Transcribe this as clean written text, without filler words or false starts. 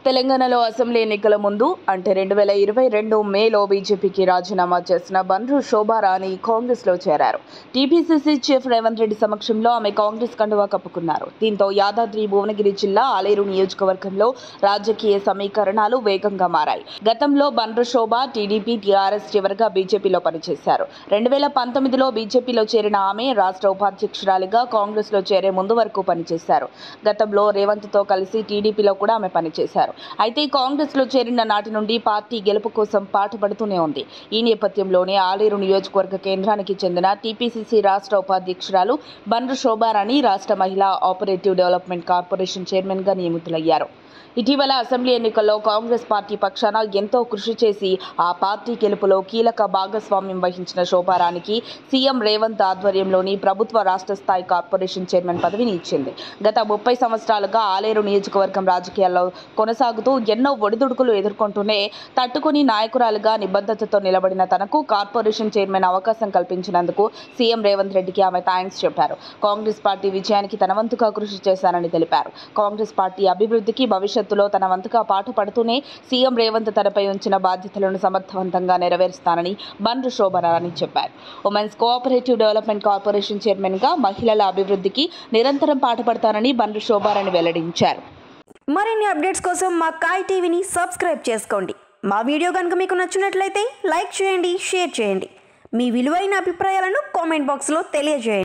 తెలంగాణలో అసెంబ్లీ ఎన్నికల ముందు అంటే 2022 మేలో బీజేపీకి రాజీనామా చేసిన బండ్రు శోభారాణి కాంగ్రెస్లో చేరారు. టీపీసీసీ చీఫ్ రేవంత్ రెడ్డి సమక్షంలో ఆమె కాంగ్రెస్ కండువా కప్పుకున్నారు. దీంతో యాదాద్రి భువనగిరి జిల్లా ఆలేరు నియోజకవర్గంలో రాజకీయ సమీకరణాలు వేగంగా మారాయి. గతంలో బండ్రు శోభ టీడీపీ, టీఆర్ఎస్ చివరగా బీజేపీలో పనిచేశారు. 2019లో బీజేపీలో చేరిన ఆమె రాష్ట్ర ఉపాధ్యక్షురాలిగా కాంగ్రెస్లో చేరే ముందు వరకు పనిచేశారు. గతంలో రేవంత్తో కలిసి టీడీపీలో కూడా ఆమె పనిచేశారు. అయితే కాంగ్రెస్లో చేరిన నాటి నుండి పార్టీ గెలుపు కోసం పాటుపడుతూనే ఉంది. ఈ నేపథ్యంలోనే ఆలేరు నియోజకవర్గ కేంద్రానికి చెందిన టీపీసీసీ రాష్ట్ర ఉపాధ్యక్షురాలు బండ్రు శోభారాణి రాష్ట్ర మహిళా ఆపరేటివ్ డెవలప్మెంట్ కార్పొరేషన్ చైర్మన్గా నియమితులయ్యారు. ఇటీవల అసెంబ్లీ ఎన్నికల్లో కాంగ్రెస్ పార్టీ పక్షాన ఎంతో కృషి చేసి ఆ పార్టీ గెలుపులో కీలక భాగస్వామ్యం వహించిన శోభారాణికి సీఎం రేవంత్ ఆధ్వర్యంలోని ప్రభుత్వ రాష్ట్ర స్థాయి కార్పొరేషన్ చైర్మన్ పదవిని ఇచ్చింది. గత 30 సంవత్సరాలుగా ఆలేరు నియోజకవర్గం రాజకీయాల్లో కొనసాగుతూ ఎన్నో ఒడిదుడుకులు ఎదుర్కొంటూనే తట్టుకుని నాయకురాలుగా నిబద్ధతతో నిలబడిన తనకు కార్పొరేషన్ చైర్మన్ అవకాశం కల్పించినందుకు సీఎం రేవంత్ రెడ్డికి ఆమె థాంక్స్ చెప్పారు. కాంగ్రెస్ పార్టీ విజయానికి తన వంతుగా కృషి చేశారని తెలిపారు. కాంగ్రెస్ పార్టీ అభివృద్ధికి భవిష్యత్తులో తన వంతుగా పాటుపడుతూనే సీఎం రేవంత్ తనపై ఉంచిన బాధ్యతలను సమర్థవంతంగా నెరవేరుస్తానని బండ్రు శోభారాణి చెప్పారు. ఉమెన్స్ కోఆపరేటివ్ డెవలప్మెంట్ కార్పొరేషన్ చైర్మన్గా మహిళల అభివృద్ధికి నిరంతరం పాటుపడతానని బండ్రు శోభారాణి వెల్లడించారు. మరిన్ని అప్డేట్స్ కోసం మా కాయ్ టీవీని సబ్స్క్రైబ్ చేసుకోండి. మా వీడియో కనుక మీకు నచ్చినట్లయితే లైక్ చేయండి, షేర్ చేయండి. మీ విలువైన అభిప్రాయాలను కామెంట్ బాక్స్లో తెలియజేయండి.